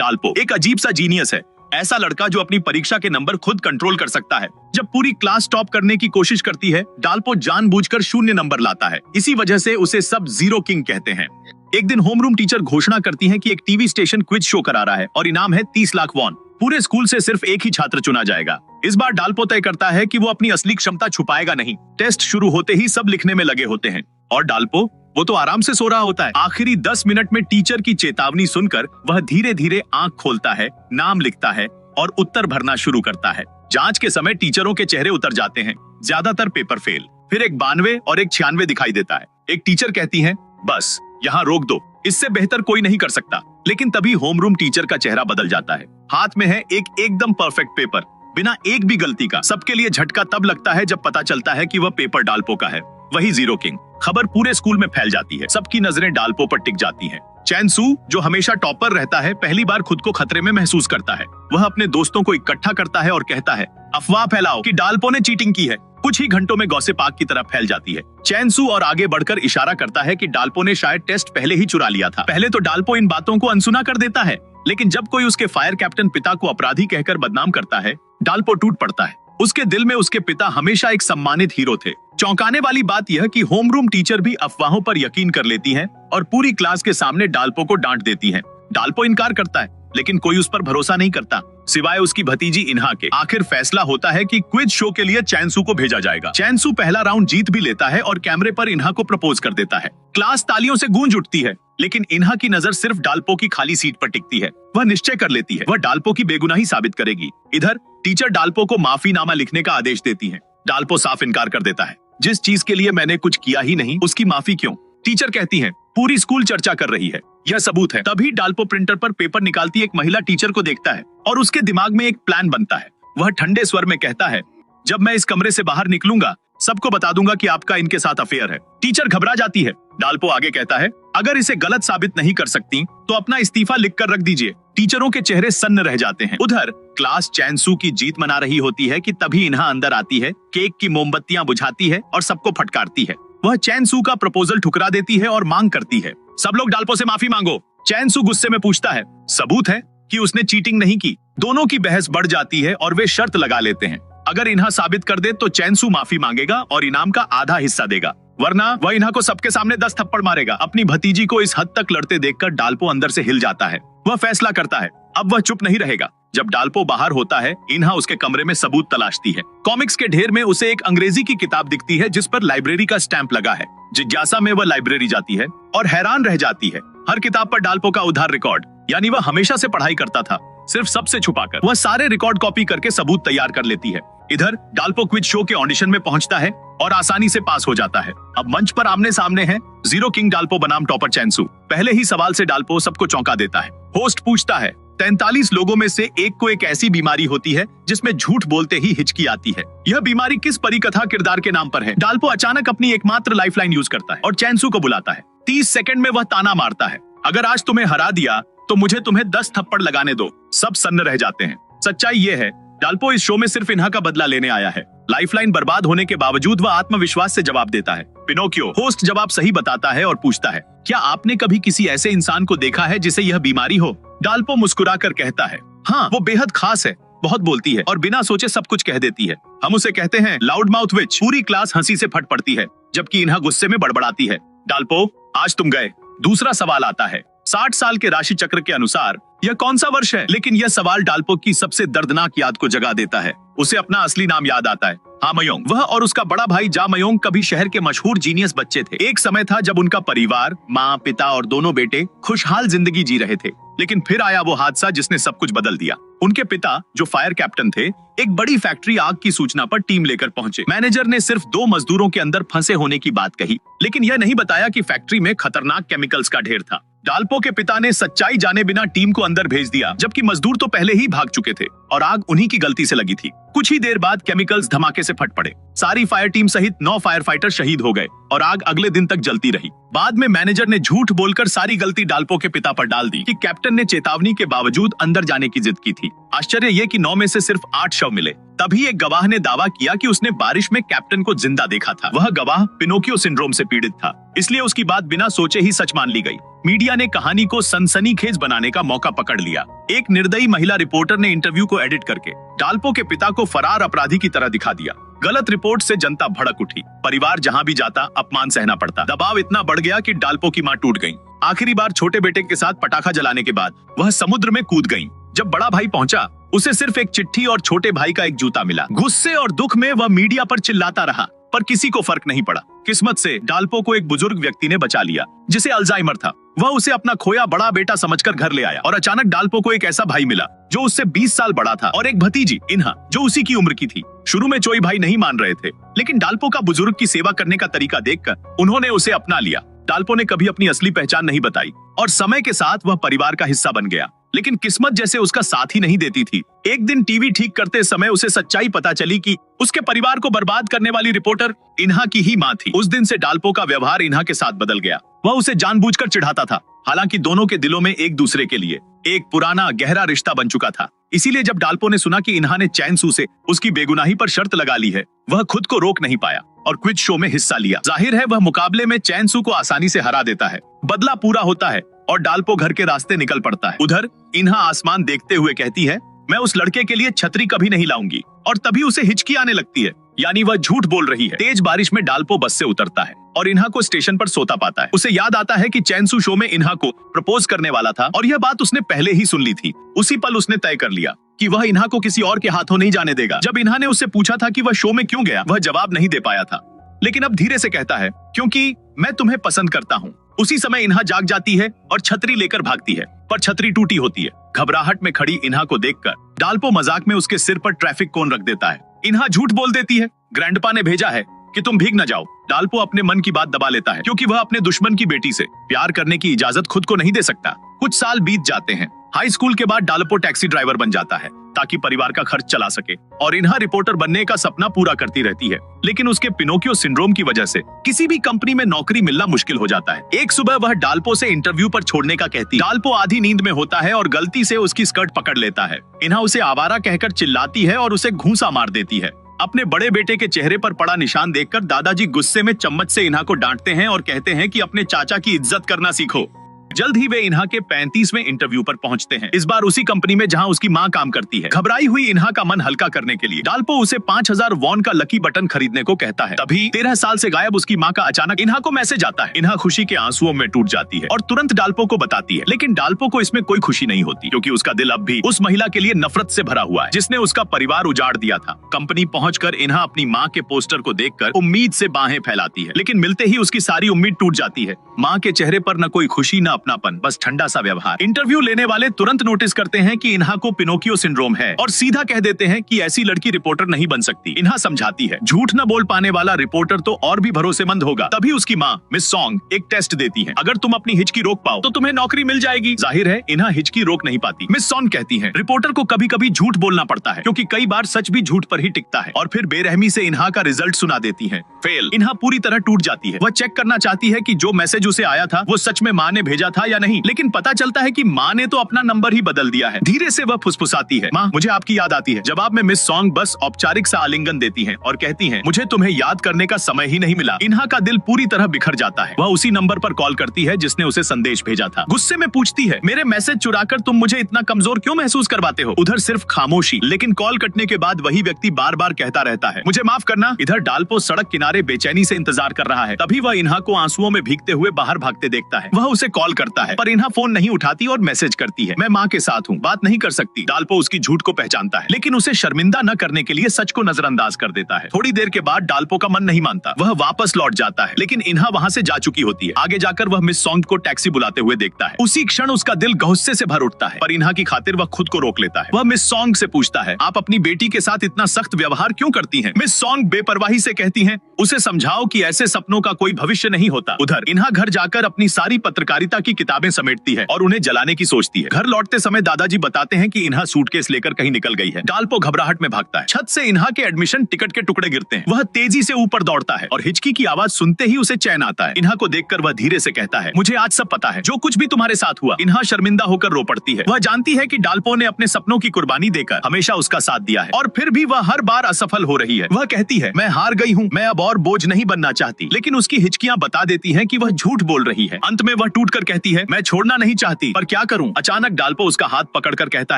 डाल्पो एक अजीब सा जीनियस है, ऐसा लड़का जो अपनी परीक्षा के नंबर खुद कंट्रोल कर सकता है। जब पूरी क्लास टॉप करने की कोशिश करती है, डाल्पो जानबूझकर 0 नंबर लाता है। इसी वजह से उसे सब जीरो किंग कहते हैं। एक दिन होमरूम टीचर घोषणा करती है कि एक टीवी स्टेशन क्विज शो करा रहा है और इनाम है 30 लाख वॉन। पूरे स्कूल से सिर्फ एक ही छात्र चुना जाएगा। इस बार डाल्पो तय करता है कि वो अपनी असली क्षमता छुपाएगा नहीं। टेस्ट शुरू होते ही सब लिखने में लगे होते हैं और डाल्पो वो तो आराम से सो रहा होता है। आखिरी 10 मिनट में टीचर की चेतावनी सुनकर वह धीरे धीरे आंख खोलता है, नाम लिखता है और उत्तर भरना शुरू करता है। जांच के समय टीचरों के चेहरे उतर जाते हैं, ज्यादातर पेपर फेल। फिर एक 92 और एक 96 दिखाई देता है। एक टीचर कहती है, बस यहाँ रोक दो, इससे बेहतर कोई नहीं कर सकता। लेकिन तभी होमरूम टीचर का चेहरा बदल जाता है। हाथ में है एक एकदम परफेक्ट पेपर, बिना एक भी गलती का। सबके लिए झटका तब लगता है जब पता चलता है कि वह पेपर डाल्पो का है, वही जीरो किंग। खबर पूरे स्कूल में फैल जाती है। सबकी नजरें डाल्पो पर टिक जाती हैं। चैन सू, जो हमेशा टॉपर रहता है, पहली बार खुद को खतरे में महसूस करता है। वह अपने दोस्तों को इकट्ठा करता है और कहता है, अफवाह फैलाओ कि डाल्पो ने चीटिंग की है। कुछ ही घंटों में गॉसिप आग की तरह फैल जाती है। चैन सू और आगे बढ़कर इशारा करता है कि डाल्पो ने शायद टेस्ट पहले ही चुरा लिया था। पहले तो डाल्पो इन बातों को अनसुना कर देता है, लेकिन जब कोई उसके फायर कैप्टन पिता को अपराधी कहकर बदनाम करता है, डाल्पो टूट पड़ता है। उसके दिल में उसके पिता हमेशा एक सम्मानित हीरो थे। चौंकाने वाली बात यह कि होमरूम टीचर भी अफवाहों पर यकीन कर लेती हैं और पूरी क्लास के सामने डाल्पो को डांट देती हैं। डाल्पो इनकार करता है, लेकिन कोई उस पर भरोसा नहीं करता, सिवाय उसकी भतीजी इन्हा के। आखिर फैसला होता है कि क्विज शो के लिए चैन सू को भेजा जाएगा। चैन सू पहला राउंड जीत भी लेता है और कैमरे पर इन्हा को प्रपोज कर देता है। क्लास तालियों से गूंज उठती है, लेकिन इन्हा की नजर सिर्फ डाल्पो की खाली सीट पर टिकती है। वह निश्चय कर लेती है, वह डाल्पो की बेगुनाही साबित करेगी। इधर टीचर डाल्पो को माफीनामा लिखने का आदेश देती है। डाल्पो साफ इनकार कर देता है, जिस चीज के लिए मैंने कुछ किया ही नहीं, उसकी माफी क्यों? टीचर कहती है, पूरी स्कूल चर्चा कर रही है, यह सबूत है। तभी डाल्पो प्रिंटर पर पेपर निकालती एक महिला टीचर को देखता है और उसके दिमाग में एक प्लान बनता है। वह ठंडे स्वर में कहता है, जब मैं इस कमरे से बाहर निकलूंगा, सबको बता दूंगा कि आपका इनके साथ अफेयर है। टीचर घबरा जाती है। डाल्पो आगे कहता है, अगर इसे गलत साबित नहीं कर सकती तो अपना इस्तीफा लिखकर रख दीजिए। टीचरों के चेहरे सन्न रह जाते हैं। उधर क्लास चैन सू की जीत मना रही होती है कि तभी इन्हा अंदर आती है, केक की मोमबत्तियां बुझाती है और सबको फटकारती है। वह चैन सू का प्रपोजल ठुकरा देती है और मांग करती है, सब लोग डाल्पो से माफी मांगो। चैन सू गुस्से में पूछता है, सबूत है कि उसने चीटिंग नहीं की। दोनों की बहस बढ़ जाती है और वे शर्त लगा लेते हैं, अगर इन्हा साबित कर दे तो चैन सू माफी मांगेगा और इनाम का आधा हिस्सा देगा, वरना वह इन्हा को सबके सामने 10 थप्पड़ मारेगा। अपनी भतीजी को इस हद तक लड़ते देखकर डाल्पो अंदर से हिल जाता है। वह फैसला करता है, अब वह चुप नहीं रहेगा। जब डाल्पो बाहर होता है, इन्हा उसके कमरे में सबूत तलाशती है। कॉमिक्स के ढेर में उसे एक अंग्रेजी की किताब दिखती है जिस पर लाइब्रेरी का स्टैंप लगा है। जिज्ञासा में वह लाइब्रेरी जाती है और हैरान रह जाती है। हर किताब पर डाल्पो का उधार रिकॉर्ड, यानी वह हमेशा से पढ़ाई करता था, सिर्फ सबसे छुपाकर। वह सारे रिकॉर्ड कॉपी करके सबूत तैयार कर लेती है। इधर डाल्पो क्विज शो के ऑडिशन में पहुंचता है और आसानी से पास हो जाता है। अब मंच पर आमने सामने है जीरो किंग डाल्पो बनाम टॉपर चैन सू। पहले ही सवाल से डाल्पो सबको चौंका देता है। होस्ट पूछता है, 43 लोगों में से एक को एक ऐसी बीमारी होती है जिसमें झूठ बोलते ही हिचकी आती है। यह बीमारी किस परिकथा किरदार के नाम पर है? डाल्पो अचानक अपनी एकमात्र लाइफलाइन यूज करता है और चैन सू को बुलाता है। 30 सेकंड में वह ताना मारता है, अगर आज तुम्हें हरा दिया तो मुझे तुम्हें 10 थप्पड़ लगाने दो। सब सन्न रह जाते हैं। सच्चाई ये है, डाल्पो इस शो में सिर्फ इन्हा का बदला लेने आया है। लाइफलाइन बर्बाद होने के बावजूद वह आत्मविश्वास से जवाब देता है। पिनोकियो। होस्ट जवाब सही बताता है और पूछता है, क्या आपने कभी किसी ऐसे इंसान को देखा है जिसे यह बीमारी हो? डाल्पो मुस्कुराकर कहता है, हाँ, वो बेहद खास है, बहुत बोलती है और बिना सोचे सब कुछ कह देती है। हम उसे कहते हैं लाउड माउथ विच। पूरी क्लास हंसी से फट पड़ती है, जबकि इन्हा गुस्से में बड़बड़ाती है। डाल्पो, आज तुम गए। दूसरा सवाल आता है, 60 साल के राशि चक्र के अनुसार यह कौन सा वर्ष है? लेकिन यह सवाल डाल्पो की सबसे दर्दनाक याद को जगा देता है। उसे अपना असली नाम याद आता है, हामयोंग। वह और उसका बड़ा भाई जामयोंग कभी शहर के मशहूर जीनियस बच्चे थे। एक समय था जब उनका परिवार, माँ, पिता और दोनों बेटे खुशहाल जिंदगी जी रहे थे। लेकिन फिर आया वो हादसा जिसने सब कुछ बदल दिया। उनके पिता, जो फायर कैप्टन थे, एक बड़ी फैक्ट्री आग की सूचना पर टीम लेकर पहुंचे। मैनेजर ने सिर्फ 2 मजदूरों के अंदर फंसे होने की बात कही, लेकिन यह नहीं बताया कि फैक्ट्री में खतरनाक केमिकल्स का ढेर था। डाल्पो के पिता ने सच्चाई जाने बिना टीम को अंदर भेज दिया, जबकि मजदूर तो पहले ही भाग चुके थे और आग उन्हीं की गलती से लगी थी। कुछ ही देर बाद केमिकल्स धमाके से फट पड़े। सारी फायर टीम सहित 9 फायर फाइटर शहीद हो गए और आग अगले दिन तक जलती रही। बाद में मैनेजर ने झूठ बोलकर सारी गलती डाल्पो के पिता पर डाल दी कि कैप्टन ने चेतावनी के बावजूद अंदर जाने की जिद की थी। आश्चर्य ये कि 9 में से सिर्फ 8 शव मिले। तभी एक गवाह ने दावा किया कि उसने बारिश में कैप्टन को जिंदा देखा था। वह गवाह पिनोकियो सिंड्रोम से पीड़ित था, इसलिए उसकी बात बिना सोचे ही सच मान ली गई। मीडिया ने कहानी को सनसनीखेज बनाने का मौका पकड़ लिया। एक निर्दयी महिला रिपोर्टर ने इंटरव्यू को एडिट करके डाल्पो के पिता को फरार अपराधी की तरह दिखा दिया। गलत रिपोर्ट से जनता भड़क उठी। परिवार जहां भी जाता अपमान सहना पड़ता। दबाव इतना बढ़ गया कि डाल्पो की मां टूट गई। आखिरी बार छोटे बेटे के साथ पटाखा जलाने के बाद वह समुद्र में कूद गई। जब बड़ा भाई पहुंचा, उसे सिर्फ एक चिट्ठी और छोटे भाई का एक जूता मिला। गुस्से और दुख में वह मीडिया पर चिल्लाता रहा, पर किसी को फर्क नहीं पड़ा। किस्मत से डाल्पो को एक बुजुर्ग व्यक्ति ने बचा लिया, जिसे अल्जाइमर था। वह उसे अपना खोया बड़ा बेटा समझकर घर ले आया और अचानक डाल्पो को एक ऐसा भाई मिला जो उससे 20 साल बड़ा था और एक भतीजी इन्हा जो उसी की उम्र की थी। शुरू में चोई भाई नहीं मान रहे थे, लेकिन डाल्पो का बुजुर्ग की सेवा करने का तरीका देखकर उन्होंने उसे अपना लिया। डाल्पो ने कभी अपनी असली पहचान नहीं बताई और समय के साथ वह परिवार का हिस्सा बन गया, लेकिन किस्मत जैसे उसका साथ ही नहीं देती थी। एक दिन टीवी ठीक करते समय उसे सच्चाई पता चली कि उसके परिवार को बर्बाद करने वाली रिपोर्टर इन्हा की ही मां थी। उस दिन से डाल्पो का व्यवहार इन्हा के साथ बदल गया। वह उसे जानबूझकर चिढ़ाता था, हालांकि दोनों के दिलों में एक दूसरे के लिए एक पुराना गहरा रिश्ता बन चुका था। इसीलिए जब डाल्पो ने सुना कि इन्हा ने चैनसू से उसकी बेगुनाही पर शर्त लगा ली है, वह खुद को रोक नहीं पाया और क्विज शो में हिस्सा लिया। जाहिर है वह मुकाबले में चैनसू को आसानी से हरा देता है। बदला पूरा होता है और डाल्पो घर के रास्ते निकल पड़ता है। उधर इन्हा आसमान देखते हुए कहती है, मैं उस लड़के के लिए छतरी कभी नहीं लाऊंगी, और तभी उसे हिचकी आने लगती है, यानी वह झूठ बोल रही है। तेज बारिश में डाल्पो बस से उतरता है और इन्हा को स्टेशन पर सोता पाता है। उसे याद आता है कि चैनसू शो में इन्हा को प्रपोज करने वाला था और यह बात उसने पहले ही सुन ली थी। उसी पल उसने तय कर लिया कि वह इन्हा को किसी और के हाथों नहीं जाने देगा। जब इन्हा ने उससे पूछा था कि वह शो में क्यों गया, वह जवाब नहीं दे पाया था, लेकिन अब धीरे से कहता है, क्योंकि मैं तुम्हें पसंद करता हूँ। उसी समय इन्हा जाग जाती है और छतरी लेकर भागती है, पर छतरी टूटी होती है। घबराहट में खड़ी इन्हा को देखकर डाल्पो मजाक में उसके सिर पर ट्रैफिक कोन रख देता है। इन्हा झूठ बोल देती है, ग्रैंडपा ने भेजा है कि तुम भीग न जाओ। डाल्पो अपने मन की बात दबा लेता है, क्योंकि वह अपने दुश्मन की बेटी से प्यार करने की इजाजत खुद को नहीं दे सकता। कुछ साल बीत जाते हैं। हाई स्कूल के बाद डाल्पो टैक्सी ड्राइवर बन जाता है ताकि परिवार का खर्च चला सके, और इन्हा रिपोर्टर बनने का सपना पूरा करती रहती है। लेकिन उसके पिनोकियो सिंड्रोम की वजह से किसी भी कंपनी में नौकरी मिलना मुश्किल हो जाता है। एक सुबह वह डाल्पो से इंटरव्यू पर छोड़ने का कहती। डाल्पो आधी नींद में होता है और गलती से उसकी स्कर्ट पकड़ लेता है। इन्हा उसे आवारा कहकर चिल्लाती है और उसे घूंसा मार देती है। अपने बड़े बेटे के चेहरे पर पड़ा निशान देखकर दादाजी गुस्से में चम्मच से इन्हा को डांटते हैं और कहते हैं कि अपने चाचा की इज्जत करना सीखो। जल्द ही वे इन्हा के 35वें इंटरव्यू पर पहुंचते हैं, इस बार उसी कंपनी में जहां उसकी मां काम करती है। घबराई हुई इन्हा का मन हल्का करने के लिए डाल्पो उसे 5000 वॉन का लकी बटन खरीदने को कहता है। तभी 13 साल से गायब उसकी मां का अचानक इन्हा को मैसेज आता है। इन्हा खुशी के आंसुओं में टूट जाती है और तुरंत डाल्पो को बताती है, लेकिन डाल्पो को इसमें कोई खुशी नहीं होती, क्योंकि उसका दिल अब भी उस महिला के लिए नफरत से भरा हुआ है जिसने उसका परिवार उजाड़ दिया था। कंपनी पहुंचकर इन्हा अपनी मां के पोस्टर को देखकर उम्मीद से बाहें फैलाती है, लेकिन मिलते ही उसकी सारी उम्मीद टूट जाती है। मां के चेहरे पर न कोई खुशी न अपनापन, बस ठंडा सा व्यवहार। इंटरव्यू लेने वाले तुरंत नोटिस करते हैं कि इन्हा को पिनोकियो सिंड्रोम है और सीधा कह देते हैं कि ऐसी लड़की रिपोर्टर नहीं बन सकती। इन्हा समझाती है, झूठ न बोल पाने वाला रिपोर्टर तो और भी भरोसेमंद होगा। तभी उसकी माँ मिस सॉन्ग एक टेस्ट देती है, अगर तुम अपनी हिचकी रोक पाओ तो तुम्हें नौकरी मिल जाएगी। जाहिर है इन्हा हिचकी रोक नहीं पाती। मिस सॉन्ग कहती है, रिपोर्टर को कभी कभी झूठ बोलना पड़ता है, क्योंकि कई बार सच भी झूठ पर ही टिकता है। और फिर बेरहमी से इन्हा का रिजल्ट सुना देती है, फेल। इन्हा पूरी तरह टूट जाती है। वह चेक करना चाहती है कि जो मैसेज उसे आया था वो सच में माँ ने भेजा था या नहीं, लेकिन पता चलता है कि माँ ने तो अपना नंबर ही बदल दिया है। धीरे से वह फुसफुसाती है, माँ मुझे आपकी याद आती है। जवाब में मिस सॉन्ग बस औपचारिक सा आलिंगन देती हैं और कहती हैं, मुझे तुम्हें याद करने का समय ही नहीं मिला। इन्हा का दिल पूरी तरह बिखर जाता है। वह उसी नंबर पर कॉल करती है जिसने उसे संदेश भेजा था। गुस्से में पूछती है, मेरे मैसेज चुराकर तुम मुझे इतना कमजोर क्यों महसूस करवाते हो? उधर सिर्फ खामोशी, लेकिन कॉल कटने के बाद वही व्यक्ति बार बार कहता रहता है, मुझे माफ करना। इधर डाल्पो सड़क किनारे बेचैनी से इंतजार कर रहा है। तभी वह इन्हा को आंसुओं में भीगते हुए बाहर भागते देखता है। वह उसे कॉल करता है, पर इन्हा फोन नहीं उठाती और मैसेज करती है, मैं माँ के साथ हूँ, बात नहीं कर सकती। डाल्पो उसकी झूठ को पहचानता है, लेकिन उसे शर्मिंदा न करने के लिए सच को नजरअंदाज कर देता है। थोड़ी देर के बाद डाल्पो का मन नहीं मानता, वह वापस लौट जाता है, लेकिन इन्हा वहाँ से जा चुकी होती है। आगे जाकर वह मिस सॉन्ग को टैक्सी बुलाते हुए देखता है। उसी क्षण उसका दिल गुस्से से भर उठता है, पर इन्हा की खातिर वह खुद को रोक लेता है। वह मिस सॉन्ग से पूछता है, आप अपनी बेटी के साथ इतना सख्त व्यवहार क्यों करती हैं? मिस सॉन्ग बेपरवाही से कहती हैं, उसे समझाओ कि ऐसे सपनों का कोई भविष्य नहीं होता। उधर इन्हा घर जाकर अपनी सारी पत्रकारिता की की किताबें समेटती है और उन्हें जलाने की सोचती है। घर लौटते समय दादाजी बताते हैं कि इन्हा सूटकेस लेकर कहीं निकल गई है। डाल्पो घबराहट में भागता है। छत से इन्हा के एडमिशन टिकट के टुकड़े गिरते हैं। वह तेजी से ऊपर दौड़ता है और हिचकी की आवाज सुनते ही उसे चैन आता है। इन्हा को देखकर वह धीरे से कहता है, मुझे आज सब पता है, जो कुछ भी तुम्हारे साथ हुआ। इन्हा शर्मिंदा होकर रो पड़ती है। वह जानती है कि डाल्पो ने अपने सपनों की कुर्बानी देकर हमेशा उसका साथ दिया है और फिर भी वह हर बार असफल हो रही है। वह कहती है, मैं हार गई हूँ, मैं अब और बोझ नहीं बनना चाहती। लेकिन उसकी हिचकियां बता देती हैं कि वह झूठ बोल रही है। अंत में वह टूटकर कहती है, मैं छोड़ना नहीं चाहती, पर क्या करूं। अचानक डाल्पो उसका हाथ पकड़कर कहता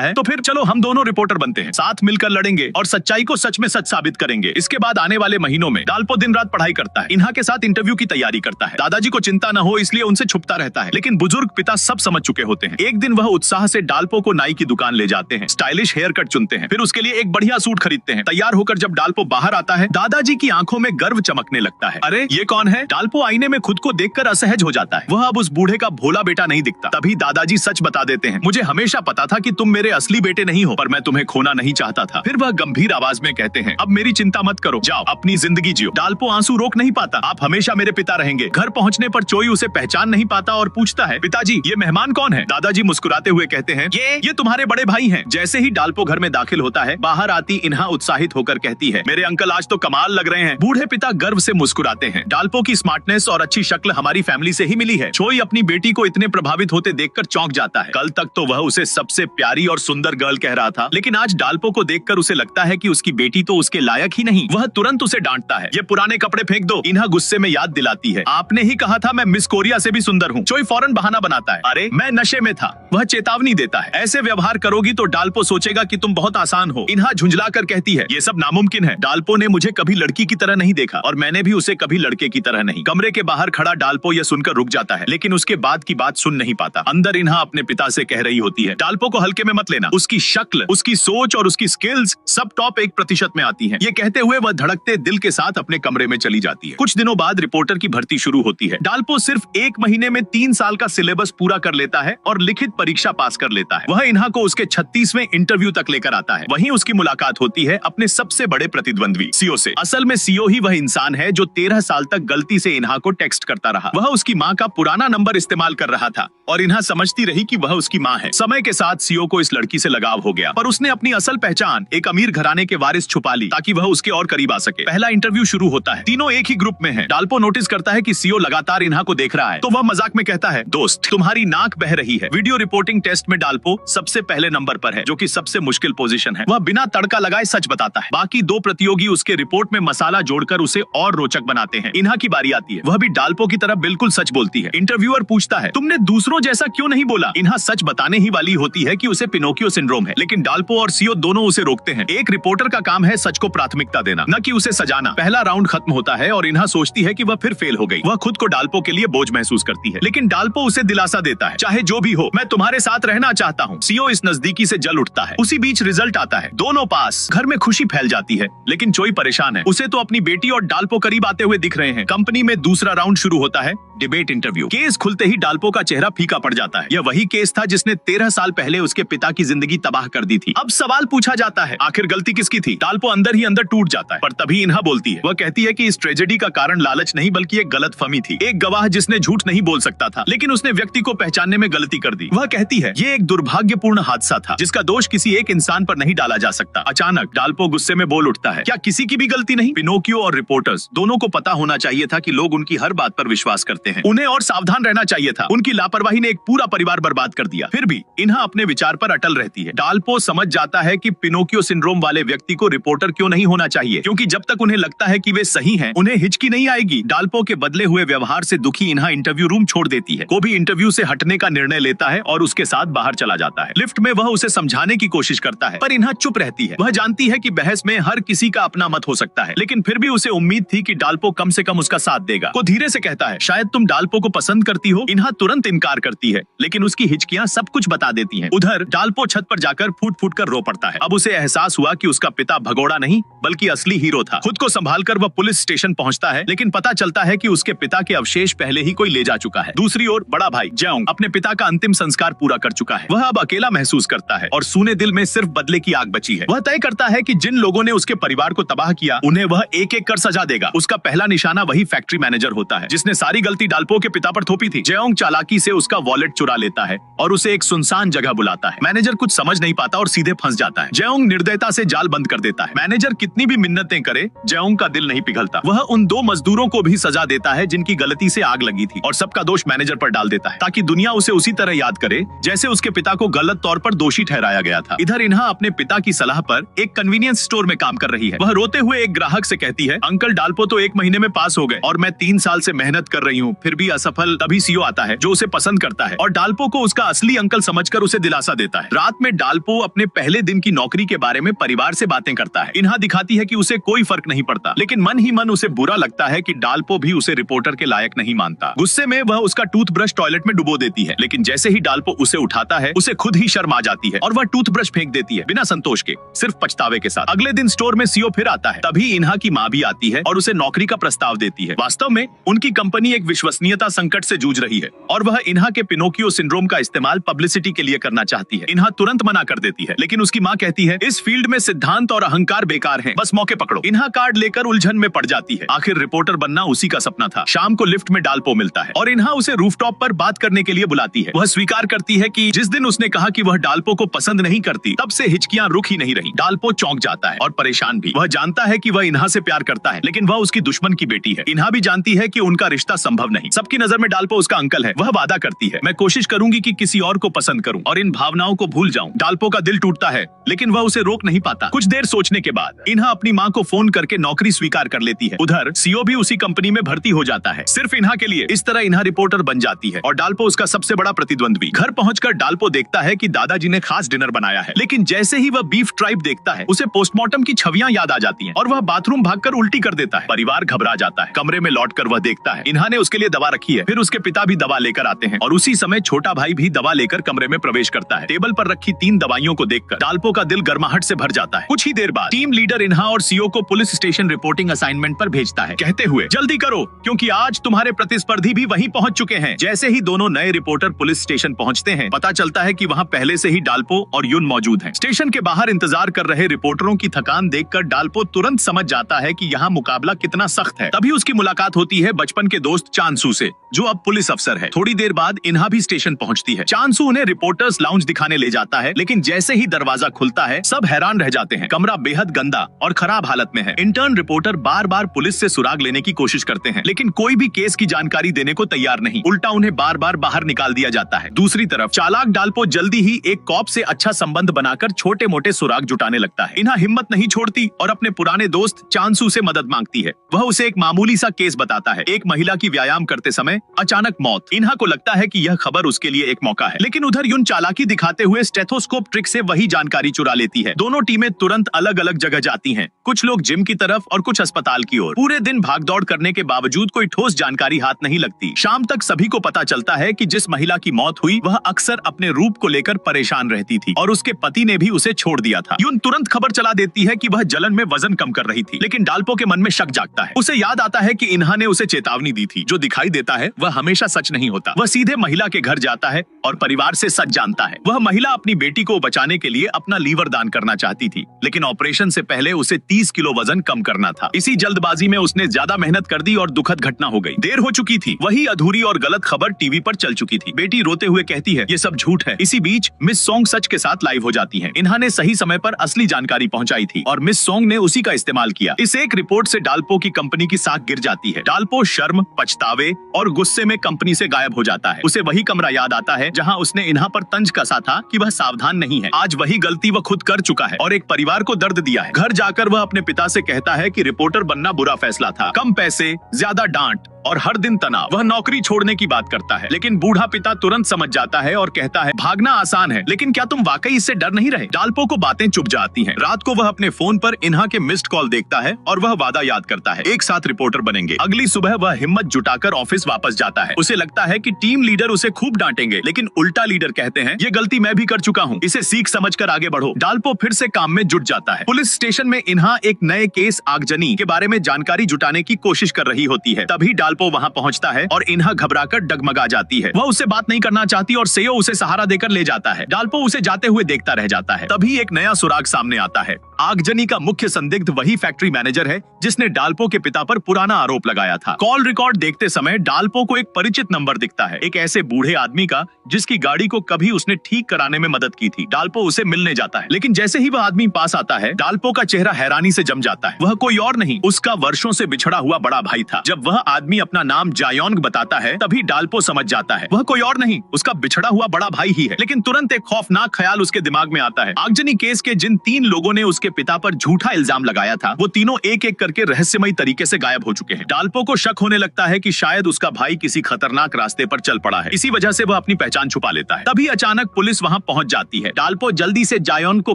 है, तो फिर चलो हम दोनों रिपोर्टर बनते हैं, साथ मिलकर लड़ेंगे और सच्चाई को सच में सच साबित करेंगे। इसके बाद आने वाले महीनों में डाल्पो दिन रात पढ़ाई करता है। इन्हा के साथ इंटरव्यू की तैयारी करता है। दादाजी को चिंता न हो इसलिए उनसे छुपता रहता है, लेकिन बुजुर्ग पिता सब समझ चुके होते हैं। एक दिन वह उत्साह से डाल्पो को नाई की दुकान ले जाते हैं, स्टाइलिश हेयर कट चुनते हैं, फिर उसके लिए एक बढ़िया सूट खरीदते हैं। तैयार होकर जब डाल्पो बाहर आता है, दादाजी की आंखों में गर्व चमकने लगता है। अरे ये कौन है? डाल्पो आईने में खुद को देखकर असहज हो जाता है। वह अब उस बूढ़े का भोला बेटा नहीं दिखता। तभी दादाजी सच बता देते हैं, मुझे हमेशा पता था कि तुम मेरे असली बेटे नहीं हो, पर मैं तुम्हें खोना नहीं चाहता था। फिर वह गंभीर आवाज में कहते हैं, अब मेरी चिंता मत करो, जाओ अपनी जिंदगी जियो। डाल्पो आंसू रोक नहीं पाता, आप हमेशा मेरे पिता रहेंगे। घर पहुंचने पर चोई उसे पहचान नहीं पाता और पूछता है, पिताजी ये मेहमान कौन है? दादाजी मुस्कुराते हुए कहते हैं, ये तुम्हारे बड़े भाई हैं। जैसे ही डाल्पो घर में दाखिल होता है, बाहर आती इन्हा उत्साहित होकर कहती है, मेरे अंकल आज तो कमाल लग रहे हैं। बूढ़े पिता गर्व से मुस्कुराते हैं। डाल्पो की स्मार्टनेस और अच्छी शक्ल हमारी फैमिली से ही मिली है। चोई अपनी बेटी को इतने प्रभावित होते देखकर चौंक जाता है। कल तक तो वह उसे सबसे प्यारी और सुंदर गर्ल कह रहा था, लेकिन आज डाल्पो को देखकर उसे लगता है कि उसकी बेटी तो उसके लायक ही नहीं। वह तुरंत उसे डांटता है, ये पुराने कपड़े फेंक दो। इन्हा गुस्से में याद दिलाती है, आपने ही कहा था मैं मिस कोरिया से भी सुंदर हूँ। चोई फौरन बहाना बनाता है, अरे मैं नशे में था। वह चेतावनी देता है, ऐसे व्यवहार करोगी तो डाल्पो सोचेगा कि तुम बहुत आसान हो। इन्हा झुंझला कर कहती है, ये सब नामुमकिन है। डाल्पो ने मुझे कभी लड़की की तरह नहीं देखा और मैंने भी उसे कभी लड़के की तरह नहीं। कमरे के बाहर खड़ा डाल्पो यह सुनकर रुक जाता है, लेकिन उसके बाद की बात सुन नहीं पाता। अंदर इन्हा अपने पिता से कह रही होती है, डाल्पो को हल्के में मत लेना। उसकी शक्ल, उसकी सोच और उसकी स्किल्स सब टॉप 1% में आती हैं। ये कहते हुए वह धड़कते दिल के साथ अपने कमरे में चली जाती है। कुछ दिनों बाद रिपोर्टर की भर्ती शुरू होती है। डाल्पो सिर्फ 1 महीने में 3 साल का सिलेबस पूरा कर लेता है और लिखित परीक्षा पास कर लेता है। वह इन्हा को उसके 36वें इंटरव्यू तक लेकर आता है। वहीं उसकी मुलाकात होती है अपने सबसे बड़े प्रतिद्वंद्वी सीओ से। असल में सीओ ही वह इंसान है जो 13 साल तक गलती से इन्हा को टेक्स्ट करता रहा। वह उसकी माँ का पुराना नंबर इस्तेमाल कर रहा था और इन्हा समझती रही कि वह उसकी माँ है। समय के साथ सीओ को इस लड़की से लगाव हो गया, पर उसने अपनी असल पहचान एक अमीर घराने के वारिस छुपा ली ताकि वह उसके और करीब आ सके। पहला इंटरव्यू शुरू होता है। तीनों एक ही ग्रुप में हैं। डाल्पो नोटिस करता है कि सीओ लगातार इन्हा को देख रहा है, तो वह मजाक में कहता है, दोस्त तुम्हारी नाक बह रही है। वीडियो रिपोर्टिंग टेस्ट में डाल्पो सबसे पहले नंबर पर है, जो कि सबसे मुश्किल पोजीशन है। वह बिना तड़का लगाए सच बताता है। बाकी 2 प्रतियोगी उसके रिपोर्ट में मसाला जोड़कर उसे और रोचक बनाते हैं। इन्हा की बारी आती है। वह भी डाल्पो की तरह बिल्कुल सच बोलती है। इंटरव्यूअर पूछता है, तुमने दूसरों जैसा क्यों नहीं बोला? इन्हा सच बताने ही वाली होती है कि उसे पिनोकियो सिंड्रोम है, लेकिन डाल्पो और सीओ दोनों उसे रोकते हैं। एक रिपोर्टर का काम है सच को प्राथमिकता देना, न कि उसे सजाना। पहला राउंड खत्म होता है और इन्हा सोचती है कि वह फिर फेल हो गई। वह खुद को डाल्पो के लिए बोझ महसूस करती है, लेकिन डाल्पो उसे दिलासा देता है, चाहे जो भी हो मैं तुम्हारे साथ रहना चाहता हूँ। सीओ इस नजदीकी से जल उठता है। उसी बीच रिजल्ट आता है, दोनों पास। घर में खुशी फैल जाती है, लेकिन चोई परेशान है। उसे तो अपनी बेटी और डाल्पो करीब आते हुए दिख रहे हैं। कंपनी में दूसरा राउंड शुरू होता है, डिबेट इंटरव्यू। केस खुलते ही डाल्पो का चेहरा फीका पड़ जाता है। यह वही केस था जिसने 13 साल पहले उसके पिता की जिंदगी तबाह कर दी थी। अब सवाल पूछा जाता है, आखिर गलती किसकी थी? डाल्पो अंदर ही अंदर टूट जाता है, पर तभी इन्हा बोलती है। वह कहती है कि इस ट्रेजेडी का कारण लालच नहीं बल्कि एक गलतफहमी थी। एक गवाह जिसने झूठ नहीं बोल सकता था, लेकिन उसने व्यक्ति को पहचानने में गलती कर दी। वह कहती है, ये एक दुर्भाग्यपूर्ण हादसा था जिसका दोष किसी एक इंसान पर नहीं डाला जा सकता। अचानक डाल्पो गुस्से में बोल उठता है, क्या किसी की भी गलती नहीं? पिनोकियो और रिपोर्टर्स दोनों को पता होना चाहिए था कि लोग उनकी हर बात पर विश्वास करते हैं। उन्हें और सावधान रहना चाहिए था। उनकी लापरवाही ने एक पूरा परिवार बर्बाद कर दिया। फिर भी इन्हा अपने विचार पर अटल रहती है। डाल्पो समझ जाता है कि पिनोकियो सिंड्रोम वाले व्यक्ति को रिपोर्टर क्यों नहीं होना चाहिए, क्योंकि जब तक उन्हें लगता है कि वे सही हैं, उन्हें हिचकी नहीं आएगी। डाल्पो के बदले हुए व्यवहार से दुखी इन्हा इंटरव्यू रूम छोड़ देती है। को भी इंटरव्यू से हटने का निर्णय लेता है और उसके साथ बाहर चला जाता है। लिफ्ट में वह उसे समझाने की कोशिश करता है, पर इन्हा चुप रहती है। वह जानती है कि बहस में हर किसी का अपना मत हो सकता है, लेकिन फिर भी उसे उम्मीद थी कि डाल्पो कम से कम उसका साथ देगा। को धीरे से कहता है, शायद तुम डाल्पो को पसंद करती हो। इन्हा तुरंत इनकार करती है, लेकिन उसकी हिचकियां सब कुछ बता देती हैं। उधर डाल्पो छत पर जाकर फूट फूट कर रो पड़ता है। अब उसे एहसास हुआ कि उसका पिता भगोड़ा नहीं बल्कि असली हीरो था। खुद को संभालकर वह पुलिस स्टेशन पहुंचता है, लेकिन पता चलता है कि उसके पिता के अवशेष पहले ही कोई ले जा चुका है। दूसरी ओर बड़ा भाई जेओंग अपने पिता का अंतिम संस्कार पूरा कर चुका है। वह अब अकेला महसूस करता है और सूने दिल में सिर्फ बदले की आग बची है। वह तय करता है कि जिन लोगों ने उसके परिवार को तबाह किया, उन्हें वह एक एक कर सजा देगा। उसका पहला निशाना वही फैक्ट्री मैनेजर होता है जिसने सारी गलती डाल्पो के पिता पर थोपी थी। जेओंग चालाकी से उसका वॉलेट चुरा लेता है और उसे एक सुनसान जगह बुलाता है। मैनेजर कुछ समझ नहीं पाता और सीधे फंस जाता है। जयोंग निर्दयता से जाल बंद कर देता है। मैनेजर कितनी भी मिन्नतें करे, जयोंग का दिल नहीं पिघलता। वह उन 2 मजदूरों को भी सजा देता है जिनकी गलती से आग लगी थी और सबका दोष मैनेजर पर डाल देता है ताकि दुनिया उसे उसी तरह याद करे जैसे उसके पिता को गलत तौर पर दोषी ठहराया गया था। इधर इन्हा अपने पिता की सलाह पर एक कन्वीनियंस स्टोर में काम कर रही है। वह रोते हुए एक ग्राहक से कहती है, अंकल डाल्पो तो 1 महीने में पास हो गए और मैं 3 साल से मेहनत कर रही हूँ, फिर भी असफल। तभी सीओ आता है जो उसे पसंद करता है और डाल्पो को उसका असली अंकल समझकर उसे दिलासा देता है। रात में डाल्पो अपने पहले दिन की नौकरी के बारे में परिवार से बातें करता है। इन्हा दिखाती है कि उसे कोई फर्क नहीं पड़ता, लेकिन मन ही मन उसे बुरा लगता है कि डाल्पो भी उसे रिपोर्टर के लायक नहीं मानता। गुस्से में वह उसका टूथब्रश टॉयलेट में डुबो देती है, लेकिन जैसे ही डाल्पो उसे उठाता है उसे खुद ही शर्म आ जाती है और वह टूथब्रश फेंक देती है, बिना संतोष के, सिर्फ पछतावे के साथ। अगले दिन स्टोर में सीओ फिर आता है। तभी इन्हा की माँ भी आती है और उसे नौकरी का प्रस्ताव देती है। वास्तव में उनकी कंपनी एक विश्वसनीयता संकट से जूझ रही है और वह इन्हा के पिनोकियो सिंड्रोम का इस्तेमाल पब्लिसिटी के लिए करना चाहती है। इन्हा तुरंत मना कर देती है, लेकिन उसकी माँ कहती है, इस फील्ड में सिद्धांत और अहंकार बेकार हैं, बस मौके पकड़ो। इन्हा कार्ड लेकर उलझन में पड़ जाती है। आखिर रिपोर्टर बनना उसी का सपना था। शाम को लिफ्ट में डाल्पो मिलता है और इन्हा उसे रूफटॉप पर बात करने के लिए बुलाती है। वह स्वीकार करती है कि जिस दिन उसने कहा कि वह डाल्पो को पसंद नहीं करती, तब से हिचकियां रुक ही नहीं रही। डाल्पो चौंक जाता है और परेशान भी। वह जानता है कि वह इन्हा से प्यार करता है, लेकिन वह उसकी दुश्मन की बेटी है। इन्हा भी जानती है कि उनका रिश्ता संभव नहीं। सबकी नजर में डाल्पो उसका अंकल है। वह वादा करती है, मैं कोशिश करूंगी कि किसी और को पसंद करूं और इन भावनाओं को भूल जाऊं। डाल्पो का दिल टूटता है, लेकिन वह उसे रोक नहीं पाता। कुछ देर सोचने के बाद इन्हा अपनी माँ को फोन करके नौकरी स्वीकार कर लेती है। उधर सीओ भी उसी कंपनी में भर्ती हो जाता है, सिर्फ इन्हा के लिए। इस तरह इन्हा रिपोर्टर बन जाती है और डाल्पो उसका सबसे बड़ा प्रतिद्वंद्वी। घर पहुंचकर डाल्पो देखता है कि दादाजी ने खास डिनर बनाया है, लेकिन जैसे ही वह बीफ ट्राइब देखता है, उसे पोस्टमार्टम की छवियां याद आ जाती हैं और वह बाथरूम भागकर उल्टी कर देता है। परिवार घबरा जाता है। कमरे में लौटकर वह देखता है इन्हा ने उसके लिए दवा रखी है। फिर उसके पिता भी दवा लेकर आते हैं और उसी समय छोटा भाई भी दवा लेकर कमरे में प्रवेश करता है। टेबल पर रखी 3 दवाइयों को देखकर डाल्पो का दिल गर्माहट से भर जाता है। कुछ ही देर बाद टीम लीडर इन्हा और सीओ को पुलिस स्टेशन रिपोर्टिंग असाइनमेंट पर भेजता है, कहते हुए, जल्दी करो क्योंकि आज तुम्हारे प्रतिस्पर्धी भी वहीं पहुंच चुके हैं। जैसे ही दोनों नए रिपोर्टर पुलिस स्टेशन पहुंचते हैं, पता चलता है कि वहां पहले से ही डाल्पो और युन मौजूद हैं। स्टेशन के बाहर इंतजार कर रहे रिपोर्टरों की थकान देखकर डाल्पो तुरंत समझ जाता है कि यहाँ मुकाबला कितना सख्त है। तभी उसकी मुलाकात होती है बचपन के दोस्त चांसू से, जो अब पुलिस अफसर है। थोड़ी देर बाद इन्हा भी स्टेशन पहुंचती है। चांसू उन्हें रिपोर्टर्स लाउंज दिखाने ले जाता है, लेकिन जैसे ही दरवाजा खुलता है सब हैरान रह जाते हैं। कमरा बेहद गंदा और खराब हालत में है। इंटर्न रिपोर्टर बार बार पुलिस से सुराग लेने की कोशिश करते हैं, लेकिन कोई भी केस की जानकारी देने को तैयार नहीं। उल्टा उन्हें बार बार बाहर निकाल दिया जाता है। दूसरी तरफ चालाक डाल्पो जल्दी ही एक कॉप से अच्छा संबंध बनाकर छोटे मोटे सुराग जुटाने लगता है। इन्हा हिम्मत नहीं छोड़ती और अपने पुराने दोस्त चांसू से मदद मांगती है। वह उसे एक मामूली सा केस बताता है, एक महिला की व्यायाम करते समय अचानक मौत। इन्हा को लगता है कि यह खबर उसके लिए एक मौका है, लेकिन उधर युन चालाकी दिखाते हुए स्टेथोस्कोप ट्रिक से वही जानकारी चुरा लेती है। दोनों टीमें तुरंत अलग अलग जगह जाती हैं, कुछ लोग जिम की तरफ और कुछ अस्पताल की ओर। पूरे दिन भागदौड़ करने के बावजूद कोई ठोस जानकारी हाथ नहीं लगती। शाम तक सभी को पता चलता है कि जिस महिला की मौत हुई वह अक्सर अपने रूप को लेकर परेशान रहती थी और उसके पति ने भी उसे छोड़ दिया था। युन तुरंत खबर चला देती है कि वह जलन में वजन कम कर रही थी, लेकिन डाल्पो के मन में शक जागता है। उसे याद आता है कि इन्हा ने उसे चेतावनी दी थी, जो दिखाई देता है वह हमेशा सच नहीं होता। वह सीधे महिला के घर जाता है और परिवार से सच जानता है। वह महिला अपनी बेटी को बचाने के लिए अपना लीवर दान करना चाहती थी, लेकिन ऑपरेशन से पहले उसे 30 किलो वजन कम करना था। इसी जल्दबाजी में उसने ज्यादा मेहनत कर दी और दुखद घटना हो गई। देर हो चुकी थी। वही अधूरी और गलत खबर टीवी पर चल चुकी थी। बेटी रोते हुए कहती है, ये सब झूठ है। इसी बीच मिस सोंग सच के साथ लाइव हो जाती हैं। इन्हा ने सही समय पर असली जानकारी पहुंचाई थी और मिस सोंग ने उसी का इस्तेमाल किया। इस एक रिपोर्ट से डाल्पो की कंपनी की साख गिर जाती है। डाल्पो शर्म, पछतावे और गुस्से में कंपनी से गायब हो जाता है। उसे वही कमरा याद आता है जहां उसने इन्हा पर तंज कसा था कि वह सावधान नहीं है। आज वही गलती वह खुद कर चुका है और एक परिवार को दर्द दिया है। घर जाकर वह अपने पिता से कहता है कि रिपोर्टर बनना बुरा फैसला था, कम पैसे, ज्यादा डांट और हर दिन तनाव। वह नौकरी छोड़ने की बात करता है, लेकिन बूढ़ा पिता तुरंत समझ जाता है और कहता है, भागना आसान है, लेकिन क्या तुम वाकई इससे डर नहीं रहे? डाल्पो को बातें चुप जाती हैं। रात को वह अपने फोन पर इन्हा के मिस्ड कॉल देखता है और वह वादा याद करता है, एक साथ रिपोर्टर बनेंगे। अगली सुबह वह हिम्मत जुटाकर ऑफिस वापस जाता है। उसे लगता है कि टीम लीडर उसे खूब डांटेंगे, लेकिन उल्टा लीडर कहते हैं, ये गलती मैं भी कर चुका हूँ, इसे सीख समझकर आगे बढ़ो। डाल्पो फिर से काम में जुट जाता है। पुलिस स्टेशन में इन्हा एक नए केस आगजनी के बारे में जानकारी जुटाने की कोशिश कर रही होती है। तभी डाल्पो डाल्पो वहाँ पहुँचता है और इन्हा घबराकर डगमगा जाती है। वह उससे बात नहीं करना चाहती और सेयो उसे सहारा देकर ले जाता है। डाल्पो उसे जाते हुए देखता रह जाता है। तभी एक नया सुराग सामने आता है। आगजनी का मुख्य संदिग्ध वही फैक्ट्री मैनेजर है जिसने डाल्पो के पिता पर पुराना आरोप लगाया था। कॉल रिकॉर्ड देखते समय डाल्पो को एक परिचित नंबर दिखता है, एक ऐसे बूढ़े आदमी का जिसकी गाड़ी को कभी उसने ठीक कराने में मदद की थी। डाल्पो उसे मिलने जाता है, लेकिन जैसे ही वह आदमी पास आता है, डाल्पो का चेहरा हैरानी से जम जाता है। वह कोई और नहीं, उसका वर्षों से बिछड़ा हुआ बड़ा भाई था। जब वह आदमी अपना नाम जायोंग बताता है, तभी डाल्पो समझ जाता है वह कोई और नहीं, उसका बिछड़ा हुआ बड़ा भाई ही है। लेकिन तुरंत एक खौफनाक ख्याल उसके दिमाग में आता है। आगजनी केस के जिन 3 लोगों ने उसके पिता पर झूठा इल्जाम लगाया था, वो तीनों एक एक करके रहस्यमयी तरीके से गायब हो चुके हैं। डाल्पो को शक होने लगता है कि शायद उसका भाई किसी खतरनाक रास्ते पर चल पड़ा है। इसी वजह से वह अपनी पहचान छुपा लेता है। तभी अचानक पुलिस वहां पहुंच जाती है। डाल्पो जल्दी से जायोन को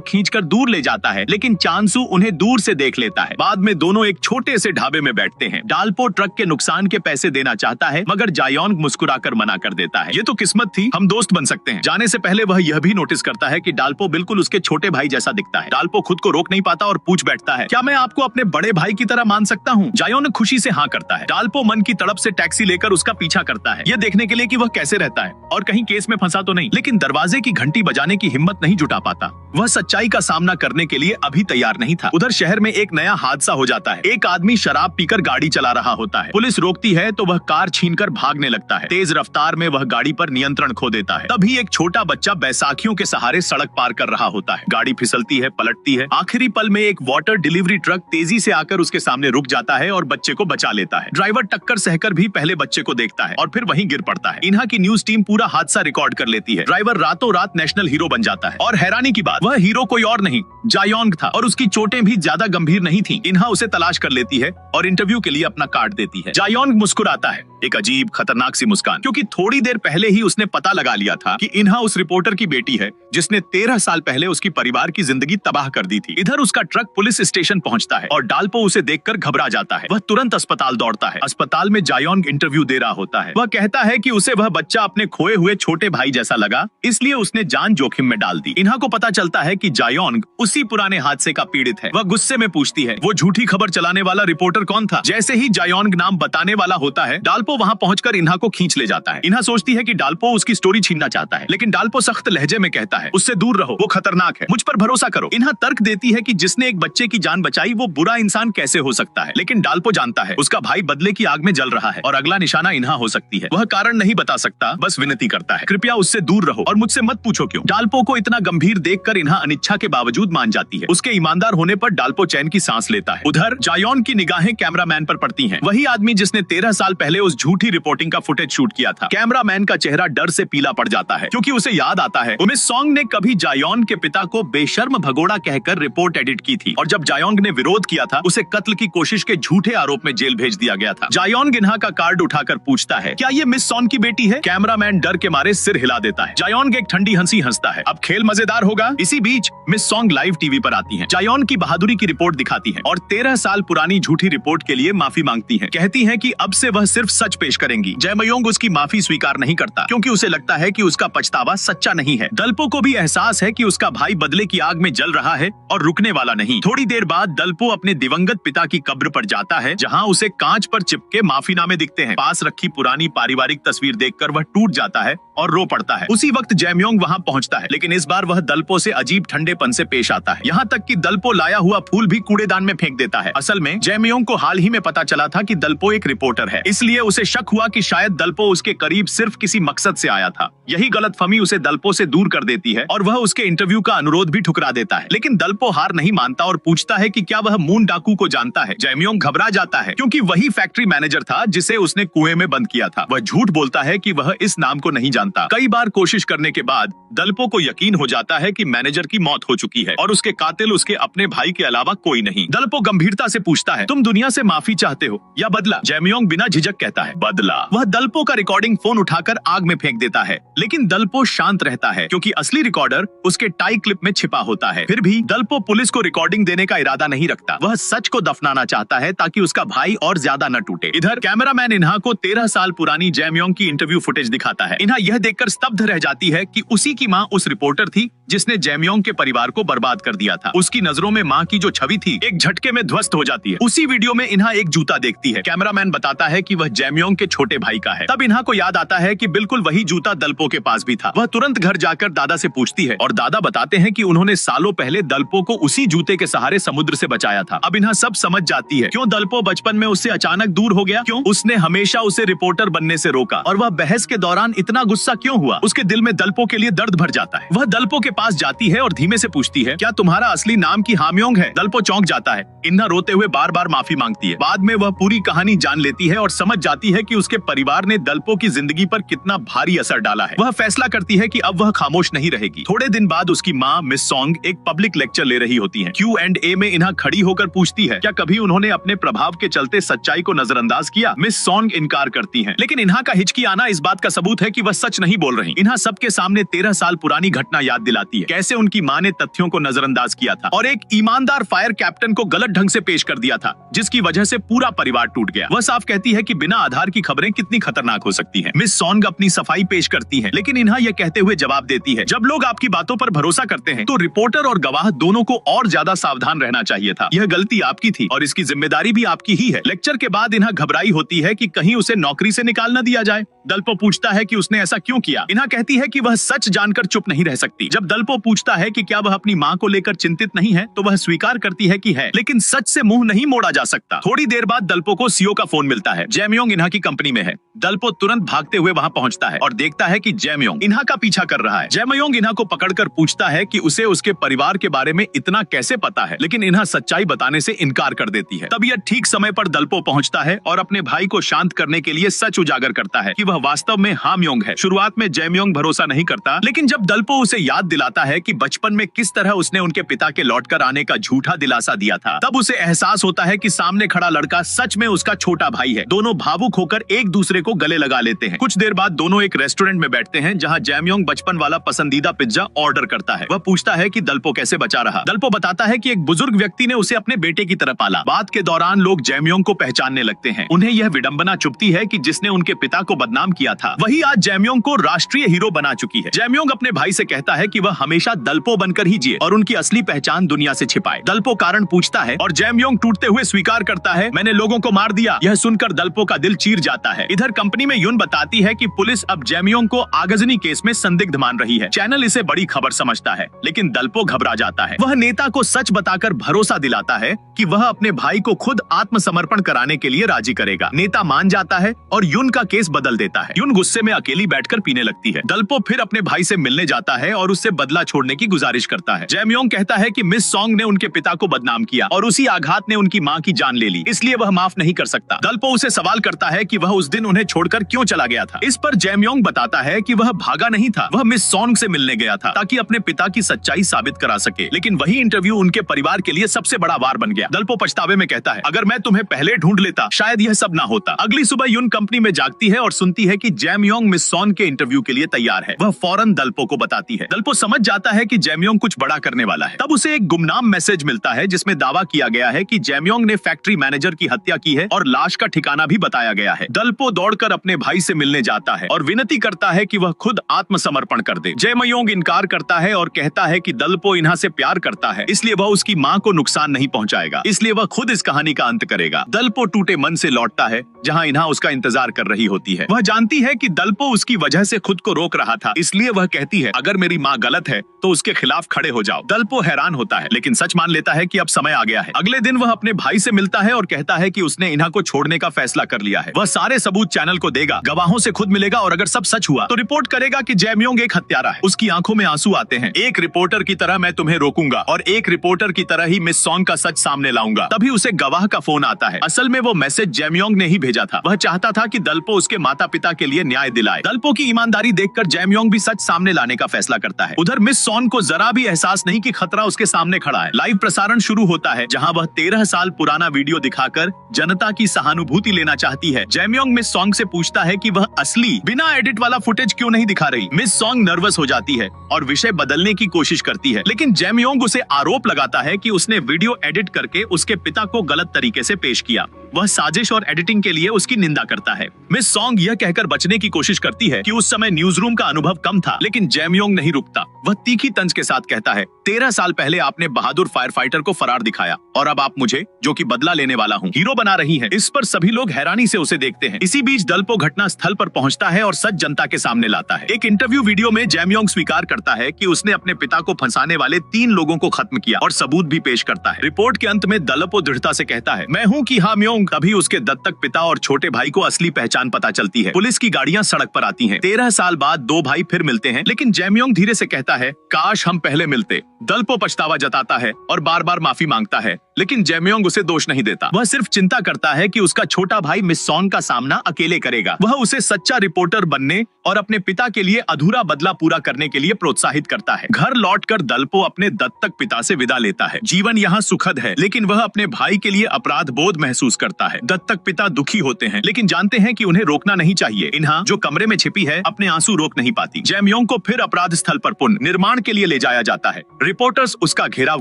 खींचकर दूर ले जाता है, लेकिन चांसू उन्हें दूर से देख लेता है। बाद में दोनों एक छोटे से ढाबे में बैठते हैं। डाल्पो ट्रक के नुकसान के पैसे देना चाहता है, मगर जायोंग मुस्कुराकर मना कर देता है। ये तो किस्मत थी, हम दोस्त बन सकते हैं। जाने से पहले वह यह भी नोटिस करता है कि डाल्पो बिल्कुल उसके छोटे भाई जैसा दिखता है। डाल्पो खुद को रोक नहीं पाता और पूछ बैठता है, क्या मैं आपको अपने बड़े भाई की तरह मान सकता हूँ? जायोंग खुशी से हाँ करता है। डाल्पो मन की तड़प से टैक्सी लेकर उसका पीछा करता है, यह देखने के लिए कि वह कैसे रहता है और कहीं केस में फंसा तो नहीं। लेकिन दरवाजे की घंटी बजाने की हिम्मत नहीं जुटा पाता। वह सच्चाई का सामना करने के लिए अभी तैयार नहीं था। उधर शहर में एक नया हादसा हो जाता है। एक आदमी शराब पीकर गाड़ी चला रहा होता है। पुलिस रोकती है तो वह कार छीनकर भागने लगता है। तेज रफ्तार में वह गाड़ी पर नियंत्रण खो देता है। तभी एक छोटा बच्चा बैसाखियों के सहारे सड़क पार कर रहा होता है। गाड़ी फिसलती है, पलटती है। आखिरी पल में एक वाटर डिलीवरी ट्रक तेजी से आकर उसके सामने रुक जाता है और बच्चे को बचा लेता है। ड्राइवर टक्कर सहकर भी पहले बच्चे को देखता है और फिर वहीं गिर पड़ता है। इन्हा की न्यूज टीम पूरा हादसा रिकॉर्ड कर लेती है। ड्राइवर रातों रात नेशनल हीरो बन जाता है और हैरानी की बात, वह हीरो कोई और नहीं, जायोंग था और उसकी चोटें भी ज्यादा गंभीर नहीं थी। इन्हा उसे तलाश कर लेती है और इंटरव्यू के लिए अपना कार्ड देती है। जायोंग मुस्कुराता है, एक अजीब खतरनाक सी मुस्कान, क्योंकि थोड़ी देर पहले ही उसने पता लगा लिया था कि इन्हा उस रिपोर्टर की बेटी है जिसने 13 साल पहले उसकी परिवार की जिंदगी तबाह कर दी थी। इधर उसका ट्रक पुलिस स्टेशन पहुंचता है और डाल्पो उसे देखकर घबरा जाता है। वह तुरंत अस्पताल दौड़ता है। अस्पताल में जायोंग इंटरव्यू दे रहा होता है। वह कहता है कि उसे वह बच्चा अपने खोए हुए छोटे भाई जैसा लगा, इसलिए उसने जान जोखिम में डाल दी। इन्हा को पता चलता है कि जायोंग उसी पुराने हादसे का पीड़ित है। वह गुस्से में पूछती है, वो झूठी खबर चलाने वाला रिपोर्टर कौन था? जैसे ही जायोंग नाम बताने वाला होता है, डाल्पो वहां पहुंचकर इन्हा को खींच ले जाता है। इन्हा सोचती है कि डाल्पो उसकी स्टोरी छीनना चाहता है, लेकिन डाल्पो सख्त लहजे में कहता है, उससे दूर रहो, वो खतरनाक है, मुझ पर भरोसा करो। इन्हा तर्क देती है कि जिसने एक बच्चे की जान बचाई वो बुरा इंसान कैसे हो सकता है, लेकिन डाल्पो जानता है उसका भाई बदले की आग में जल रहा है और अगला निशाना इन्हा हो सकती है। वह कारण नहीं बता सकता, बस विनती करता है, कृपया उससे दूर रहो और मुझसे मत पूछो क्यों। डाल्पो को इतना गंभीर देखकर इन्हा अनिच्छा के बावजूद मान जाती है। उसके ईमानदार होने पर डाल्पो चैन की सांस लेता है। उधर जायोंग की निगाहें कैमरामैन पर पड़ती हैं। वही आदमी जिसने 13 साल पहले उस झूठी रिपोर्टिंग का फुटेज शूट किया था। कैमरामैन का चेहरा डर से पीला पड़ जाता है, क्योंकि उसे याद आता है मिस सॉन्ग ने कभी जायोंग के पिता को बेशर्म भगोड़ा कहकर रिपोर्ट एडिट की थी और जब जायोंग ने विरोध किया था, उसे कत्ल की कोशिश के झूठे आरोप में जेल भेज दिया गया था। जायोंग इन्हा का कार्ड उठाकर पूछता है, क्या ये मिस सॉन्ग की बेटी है? कैमरामैन डर के मारे सिर हिला देता है। जायोंग एक ठंडी हंसी हंसता है, अब खेल मजेदार होगा। इसी बीच मिस सॉन्ग लाइव टीवी पर आती है। जायोंग की बहादुरी की रिपोर्ट दिखाती है और 13 साल पुरानी झूठी रिपोर्ट के लिए माफी मांगती है। कहती है कि अब से वह सिर्फ सच पेश करेंगी। जयमयोंग उसकी माफी स्वीकार नहीं करता, क्योंकि उसे लगता है कि उसका पछतावा सच्चा नहीं है। दल्पो को भी एहसास है कि उसका भाई बदले की आग में जल रहा है और रुकने वाला नहीं। थोड़ी देर बाद दल्पो अपने दिवंगत पिता की कब्र पर जाता है, जहां उसे कांच पर चिपके माफीनामे दिखते हैं। पास रखी पुरानी पारिवारिक तस्वीर देखकर वह टूट जाता है और रो पड़ता है। उसी वक्त जयमयोंग वहां पहुंचता है, लेकिन इस बार वह दल्पो से अजीब ठंडेपन से पेश आता है। यहाँ तक कि दल्पो लाया हुआ फूल भी कूड़ेदान में फेंक देता है। असल में जयमयोंग को हाल ही में पता चला था कि दल्पो एक रिपोर्टर है, इसलिए उसे शक हुआ कि शायद दल्पो उसके करीब सिर्फ किसी मकसद से आया था। यही गलतफहमी उसे दल्पो से दूर कर देती है और वह उसके इंटरव्यू का अनुरोध भी ठुकरा देता है। लेकिन दल्पो हार नहीं मानता और पूछता है कि क्या वह मून डाकू को जानता है। जयमयोंग घबरा जाता है, क्योंकि वही फैक्ट्री मैनेजर था जिसे उसने कुएं में बंद किया था। वह झूठ बोलता है कि वह इस नाम को नहीं जानता। कई बार कोशिश करने के बाद दल्पो को यकीन हो जाता है कि मैनेजर की मौत हो चुकी है और उसके कातिल उसके अपने भाई के अलावा कोई नहीं। दल्पो गंभीरता से पूछता है, तुम दुनिया से माफी चाहते हो या बदला? जयमयोंग बिना झिझक कहता है, बदला। वह दल्पो का रिकॉर्डिंग फोन उठाकर आग में फेंक देता है, लेकिन दल्पो शांत रहता है, क्योंकि असली रिकॉर्डर उसके टाई क्लिप में छिपा होता है। फिर भी दल्पो पुलिस को रिकॉर्डिंग देने का इरादा नहीं रखता। वह सच को दफनाना चाहता है ताकि उसका भाई और ज्यादा न टूटे। इधर कैमरामैन इन्हा को 13 साल पुरानी जयमयोंग की इंटरव्यू फुटेज दिखाता है। इन्हा यह देखकर स्तब्ध रह जाती है कि उसी की मां उस रिपोर्टर थी जिसने जयमयोंग के परिवार को बर्बाद कर दिया था। उसकी नजरों में माँ की जो छवि थी एक झटके में ध्वस्त हो जाती है। उसी वीडियो में इन्हा एक जूता देखती है। कैमरामैन बताता है कि वह जैमयोंग के छोटे भाई का है। तब इन्हा को याद आता है कि बिल्कुल वही जूता दलपो के पास भी था। वह तुरंत घर जाकर दादा से पूछती है और दादा बताते हैं कि उन्होंने सालों पहले दलपो को उसी जूते के सहारे समुद्र से बचाया था। अब इन्हा सब समझ जाती है क्यों दलपो बचपन में उससे अचानक दूर हो गया, क्यों उसने हमेशा उसे रिपोर्टर बनने से रोका और वह बहस के दौरान इतना गुस्सा क्यों हुआ। उसके दिल में दलपो के लिए दर्द भर जाता है। वह दलपो के पास जाती है और धीमे से पूछती है, क्या तुम्हारा असली नाम की हामयोंग है? दलपो चौंक जाता है। इन्हा रोते हुए बार बार माफी मांगती है। बाद में वह पूरी कहानी जान लेती है और समझ जाती है कि उसके परिवार ने दलपो की जिंदगी पर कितना भारी असर डाला है। वह फैसला करती है कि अब वह खामोश नहीं रहेगी। थोड़े दिन बाद उसकी माँ मिस सॉन्ग एक पब्लिक लेक्चर ले रही होती है। Q&A में इन्हा खड़ी होकर पूछती है, क्या कभी उन्होंने अपने प्रभाव के चलते सच्चाई को नजरअंदाज किया? मिस सॉन्ग इनकार करती हैं, लेकिन इन्हा का हिचकी आना इस बात का सबूत है कि वह सच नहीं बोल रही। इन्हा सबके सामने 13 साल पुरानी घटना याद दिलाती है, कैसे उनकी माँ ने तथ्यों को नजरअंदाज किया था और एक ईमानदार फायर कैप्टन को गलत ढंग से पेश कर दिया था, जिसकी वजह से पूरा परिवार टूट गया। वह साफ कहती है कि बिना आधार की खबरें कितनी खतरनाक हो सकती हैं। मिस सॉन्ग अपनी सफाई पेश करती है, लेकिन इन्हा यह कहते हुए जवाब देती है, जब लोग आपकी बातों पर भरोसा करते हैं तो रिपोर्टर और गवाह दोनों को और ज्यादा सावधान रहना चाहिए था। यह गलती आपकी थी और इसकी जिम्मेदारी भी आपकी ही है। लेक्चर के बाद इन्हा घबराई होती है कि कहीं उसे नौकरी से निकाल न दिया जाए। दलपो पूछता है कि उसने ऐसा क्यों किया। इन्हा कहती है कि वह सच जानकर चुप नहीं रह सकती। जब दलपो पूछता है कि क्या वह अपनी माँ को लेकर चिंतित नहीं है, तो वह स्वीकार करती है कि है, लेकिन सच से मुंह नहीं मोड़ा जा सकता। थोड़ी देर बाद दलपो को सीओ का फोन मिलता है। जैमयोंग इन्हा की कंपनी में है। दलपो तुरंत भागते हुए वहां पहुंचता है और देखता है कि जैमयोंग इन्हा का पीछा कर रहा है। जैमयोंग इन्हा को पकड़कर पूछता है कि उसे उसके परिवार के बारे में इतना कैसे पता है, लेकिन इन्हा सच्चाई बताने से इनकार कर देती है। तब यह ठीक समय पर दलपो पहुंचता है और अपने भाई को शांत करने के लिए सच उजागर करता है कि वह वास्तव में हामयोंग है। शुरुआत में जैमयोंग भरोसा नहीं करता, लेकिन जब दलपो उसे याद दिलाता है कि बचपन में किस तरह उसने उनके पिता के लौटकर आने का झूठा दिलासा दिया था, तब उसे एहसास होता है कि सामने खड़ा लड़का सच में उसका छोटा भाई है। दोनों भावुक होकर एक दूसरे को गले लगा लेते हैं। कुछ देर बाद दोनों एक रेस्टोरेंट में बैठते हैं, जहां जैमयोंग बचपन वाला पसंदीदा पिज्जा ऑर्डर करता है। वह पूछता है कि दलपो कैसे बचा रहा। दलपो बताता है कि एक बुजुर्ग व्यक्ति ने उसे अपने बेटे की तरह पाला। बात के दौरान लोग जैमयोंग को पहचानने लगते हैं। उन्हें यह विडंबना चुभती है कि जिसने उनके पिता को बदनाम किया था, वही आज जैमयोंग को राष्ट्रीय हीरो बना चुकी है। जैमयोंग अपने भाई से कहता है कि वह हमेशा दलपो बनकर ही जिए और उनकी असली पहचान दुनिया से छिपाए। दलपो कारण पूछता है और जैमयोंग टूटते हुए स्वीकार करता है, मैंने लोगों को मार दिया। यह सुनकर दलपो का दिल चीर जाता है। इधर कंपनी में यून बताती है कि पुलिस अब जैमयोंग को आगजनी केस में संदिग्ध मान रही है। चैनल इसे बड़ी खबर समझता है, लेकिन दलपो घबरा जाता है। वह नेता को सच बताकर भरोसा दिलाता है कि वह अपने भाई को खुद आत्मसमर्पण कराने के लिए राजी करेगा। नेता मान जाता है और यून का केस बदल देता है। यून गुस्से में अकेली बैठकर पीने लगती है। दलपो फिर अपने भाई से मिलने जाता है और उससे बदला छोड़ने की गुजारिश करता है। जैमयोंग कहता है कि मिस सॉन्ग ने उनके पिता को बदनाम किया और उसी आघात ने उनकी माँ की जान ले ली, इसलिए वह माफ नहीं कर सकता। दलपो उसे सवाल करता है कि वह उस दिन उन्हें छोड़कर क्यों चला गया था। इस पर जैमयोंग बताता है कि वह भागा नहीं था, वह मिस सॉन्ग से मिलने गया था ताकि अपने पिता की सच्चाई साबित करा सके। लेकिन वही इंटरव्यू उनके परिवार के लिए सबसे बड़ा वार बन गया। दलपो पछतावे में कहता है, अगर मैं तुम्हें पहले ढूंढ लेता शायद यह सब ना होता। अगली सुबह यून कंपनी में जागती है और सुनती है कि जैमयोंग मिस सॉन्ग के इंटरव्यू के लिए तैयार है। वह फौरन दलपो को बताती है। दलपो समझ जाता है कि जैमयोंग कुछ बड़ा करने वाला है। तब उसे एक गुमनाम मैसेज मिलता है जिसमें दावा किया गया है कि जैमयोंग ने फैक्ट्री मैनेजर की हत्या की है और लाश का ठिकाना भी बताया गया है। दलपो दौड़कर अपने भाई से मिलने जाता है और विनती करता है कि वह खुद आत्मसमर्पण कर दे। जैमयोंग इनकार करता है और कहता है कि दलपो इन्हा से प्यार करता है, इसलिए वह उसकी माँ को नुकसान नहीं पहुंचाएगा, इसलिए वह खुद इस कहानी का अंत करेगा। दलपो टूटे मन से लौटता है, जहां इन्हा उसका इंतजार कर रही होती है। वह जानती है कि दलपो उसकी वजह से खुद को रोक रहा था, इसलिए वह कहती है, अगर मेरी माँ गलत है तो उसके खिलाफ खड़े हो जाओ। दलपो हैरान होता है, लेकिन सच मान लेता है कि अब समय आ गया है। अगले दिन वह अपने भाई से मिलता है और कहता है कि उसने इन्हा को छोड़ने का फैसला कर लिया है। वह सारे सबूत चैनल को देगा, गवाहों से खुद मिलेगा और अगर सब सच हुआ तो रिपोर्ट करेगा कि जैमयोंग एक हत्यारा है। उसकी आंखों में आंसू आते हैं। एक रिपोर्टर की तरह मैं तुम्हें रोकूंगा और एक रिपोर्टर की तरह ही मिस सॉन्ग का सच सामने लाऊंगा। तभी उसे गवाह का फोन आता है। असल में वो मैसेज जैमयोंग ने ही भेजा था। वह चाहता था कि दलपो उसके माता पिता के लिए न्याय दिलाए। दलपो की ईमानदारी देखकर जैमयोंग भी सच सामने लाने का फैसला करता है। उधर मिस सॉन्ग को जरा भी एहसास नहीं कि खतरा उसके सामने खड़ा है। लाइव प्रसारण शुरू होता है, जहां वह 13 साल पुराना वीडियो दिखाकर जनता की सहानुभूति लेना चाहती है। जैमयोंग मिस सॉन्ग से पूछता है कि वह असली बिना एडिट वाला फुटेज क्यों नहीं दिखा रही। मिस सॉन्ग नर्वस हो जाती है और विषय बदलने की कोशिश करती है, लेकिन जैमयोंग उसे आरोप लगाता है कि उसने वीडियो एडिट करके उसके पिता को गलत तरीके से पेश किया। वह साजिश और एडिटिंग के लिए उसकी निंदा करता है। मिस सॉन्ग यह कहकर बचने की कोशिश करती है कि उस समय न्यूज रूम का अनुभव कम था, लेकिन जैमयोंग नहीं रुकता। वह तीखी तंज के साथ कहता है, 13 साल पहले आपने बहादुर फायर फाइटर को फरार दिखाया और अब आप मुझे, जो कि बदला लेने वाला हूँ, हीरो बना रही है। इस पर सभी लोग हैरानी से उसे देखते हैं। इसी बीच दलपो घटना स्थल पर पहुंचता है और सच जनता के सामने लाता है। एक इंटरव्यू वीडियो में जैमयोंग स्वीकार करता है कि उसने अपने पिता को फंसाने वाले 3 लोगों को खत्म किया और सबूत भी पेश करता है। रिपोर्ट के अंत में दलपो दृढ़ता से कहता है, मैं हूँ कि हाँ म्योंग। तभी उसके दत्तक पिता और छोटे भाई को असली पहचान पता चलती है। पुलिस की गाड़ियां सड़क पर आती हैं। 13 साल बाद 2 भाई फिर मिलते हैं, लेकिन जैमयोंग धीरे से कहता है, काश हम पहले मिलते। दलपो पछतावा जताता है और बार बार माफी मांगता है, लेकिन जैमयोंग उसे दोष नहीं देता। वह सिर्फ चिंता करता है कि उसका छोटा भाई मिस सॉन्ग का सामना अकेले करेगा। वह उसे सच्चा रिपोर्टर बनने और अपने पिता के लिए अधूरा बदला पूरा करने के लिए प्रोत्साहित करता है। घर लौटकर दलपो अपने दत्तक पिता से विदा लेता है। जीवन यहाँ सुखद है, लेकिन वह अपने भाई के लिए अपराध बोध महसूस करता है। दत्तक पिता दुखी होते हैं, लेकिन जानते हैं कि उन्हें रोकना नहीं चाहिए। इन्हा, जो कमरे में छिपी है, अपने आंसू रोक नहीं पाती। जैमयोंग को फिर अपराध स्थल पर पुनर्निर्माण के लिए ले जाया जाता है। रिपोर्टर्स उसका घेराव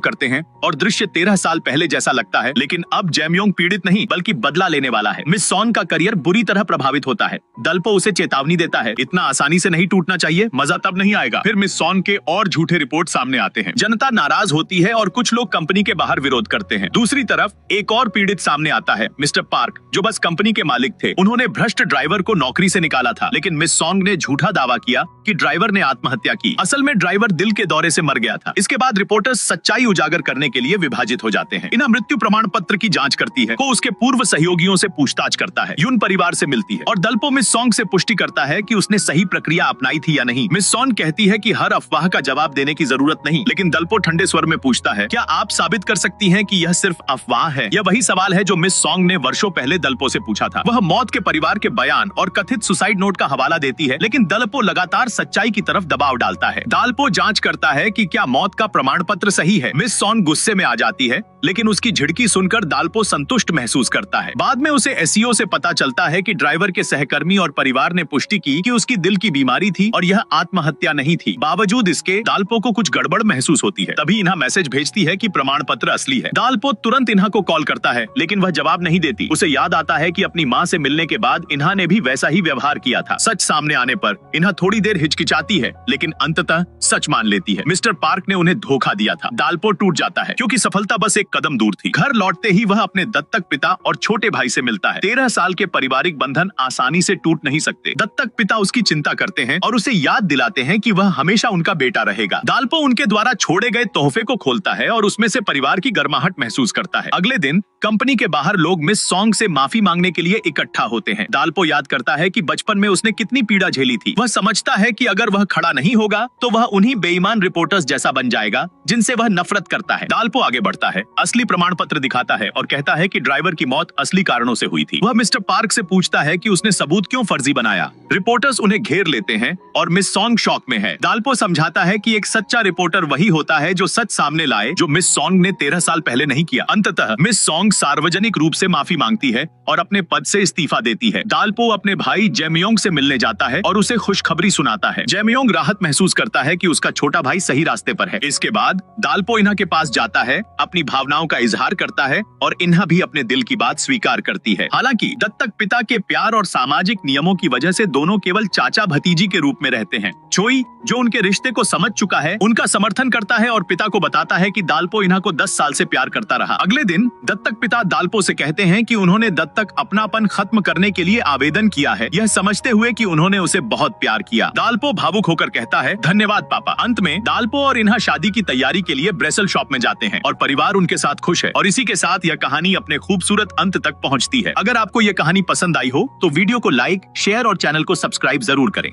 करते हैं और दृश्य 13 साल पहले जैसा लगता है, लेकिन अब जैमयोंग पीड़ित नहीं बल्कि बदला लेने वाला है। मिस सॉन्ग का करियर बुरी तरह प्रभावित होता है। दलपो उसे चेतावनी देता है, इतना आसानी से नहीं टूटना चाहिए, मजा तब नहीं आएगा। फिर मिस सॉन्ग के और झूठे रिपोर्ट सामने आते हैं। जनता नाराज होती है और कुछ लोग कंपनी के बाहर विरोध करते हैं। दूसरी तरफ एक और पीड़ित सामने आता है, मिस्टर पार्क, जो बस कंपनी के मालिक थे। उन्होंने भ्रष्ट ड्राइवर को नौकरी से निकाला था, लेकिन मिस सॉन्ग ने झूठा दावा किया कि ड्राइवर ने आत्महत्या की। असल में ड्राइवर दिल के दौरे से मर गया था। इसके बाद रिपोर्टर्स सच्चाई उजागर करने के लिए विभाजित हो जाते हैं। इन्हें मृत्यु प्रमाण पत्र की जांच करती है, को उसके पूर्व सहयोगियों से पूछताछ करता है, यून परिवार से मिलती है और दलपो मिस सॉन्ग से पुष्टि करता है कि उसने सही प्रक्रिया अपनाई थी या नहीं। मिस सॉन्ग कहती है कि हर अफवाह का जवाब देने की जरूरत नहीं, लेकिन दलपो ठंडे स्वर में पूछता है, क्या आप साबित कर सकती हैं कि यह सिर्फ अफवाह है? यह वही सवाल है जो मिस सॉन्ग ने वर्षों पहले दलपो से पूछा था। वह मौत के परिवार के बयान और कथित सुसाइड नोट का हवाला देती है, लेकिन दलपो लगातार सच्चाई की तरफ दबाव डालता है। दलपो जांच करता है कि क्या मौत का प्रमाण पत्र सही है। मिस सॉन्ग गुस्से में आ जाती है, लेकिन उसकी झिड़की सुनकर दलपो संतुष्ट महसूस करता है। बाद में उसे एसईओ से पता चलता है कि ड्राइवर के सहकर्मी और परिवार ने पुष्टि की कि उसकी दिल की बीमारी थी और यह आत्महत्या नहीं थी। बावजूद इसके दलपो को कुछ गड़बड़ महसूस होती है। तभी इन्हा मैसेज भेजती है कि प्रमाण पत्र असली है। दलपो तुरंत इन्हा को कॉल करता है, लेकिन वह जवाब नहीं देती। उसे याद आता है कि अपनी माँ से मिलने के बाद इन्हा ने भी वैसा ही व्यवहार किया था। सच सामने आने पर इन्हा थोड़ी देर हिचकिचाती है, लेकिन अंततः सच मान लेती है। मिस्टर पार्क ने उन्हें धोखा दिया था। दलपो टूट जाता है, क्योंकि सफलता बस एक कदम दूर थी। घर लौटते ही वह अपने दत्तक पिता और छोटे भाई से मिलता है। 13 साल के पारिवारिक बंधन आसानी से टूट नहीं सकते। दत्तक पिता उसकी चिंता करते हैं और उसे याद दिलाते हैं कि वह हमेशा उनका बेटा रहेगा। दलपो उनके द्वारा छोड़े गए तोहफे को खोलता है और उसमें से परिवार की गर्माहट महसूस करता है। अगले दिन कंपनी के बाहर लोग मिस सॉन्ग से माफी मांगने के लिए इकट्ठा होते हैं। दलपो याद करता है कि बचपन में उसने कितनी पीड़ा झेली थी। वह समझता है कि अगर वह खड़ा नहीं होगा तो वह उन्हीं बेईमान रिपोर्टर्स जैसा बन जाएगा जिनसे वह नफरत करता है। दलपो आगे बढ़ता है, असली प्रमाण पत्र दिखाता है और कहता है कि ड्राइवर की मौत असली कारणों से हुई थी। वह मिस्टर पार्क से पूछता है कि उसने सबूत क्यों फर्जी बनाया। रिपोर्टर्स उन्हें घेर लेते हैं और मिस सॉन्ग शॉक में है। दलपो समझाता है कि एक सच्चा रिपोर्टर वही होता है जो सच सामने लाए, जो मिस सॉन्ग ने 13 साल पहले नहीं किया। अंततः मिस सॉन्ग सार्वजनिक रूप से माफी मांगती है और अपने पद से इस्तीफा देती है। दलपो अपने भाई जैमयोंग से मिलने जाता है और उसे खुशखबरी सुनाता है। जैमयोंग राहत महसूस करता है कि उसका छोटा भाई सही रास्ते पर है। इसके बाद दलपो इन्हा के पास जाता है, अपनी भावनाओं का इजहार करता है और इन्हा भी अपने दिल की बात स्वीकार करती है। हालांकि दत्तक पिता के प्यार और सामाजिक नियमों की वजह से दोनों केवल चाचा भतीजी के रूप में रहते हैं। चोई, जो उनके रिश्ते को समझ चुका है, उनका समर्थन करता है और पिता को बताता है कि दलपो इन्हा को 10 साल से प्यार करता रहा। अगले दिन दत्तक पिता दलपो से कहते हैं कि उन्होंने दत्तक अपनापन खत्म करने के लिए आवेदन किया है, यह समझते हुए कि उन्होंने उसे बहुत प्यार किया। दलपो भावुक होकर कहता है, धन्यवाद पापा। अंत में दलपो और इन्हा शादी की तैयारी के लिए ब्रेसल शॉप में जाते हैं और परिवार उनके साथ खुश है। और इसी के साथ यह कहानी अपने खूबसूरत अंत तक पहुंचती है। अगर आपको यह कहानी पसंद आई हो तो वीडियो को लाइक, शेयर और चैनल को सब्सक्राइब जरूर करें।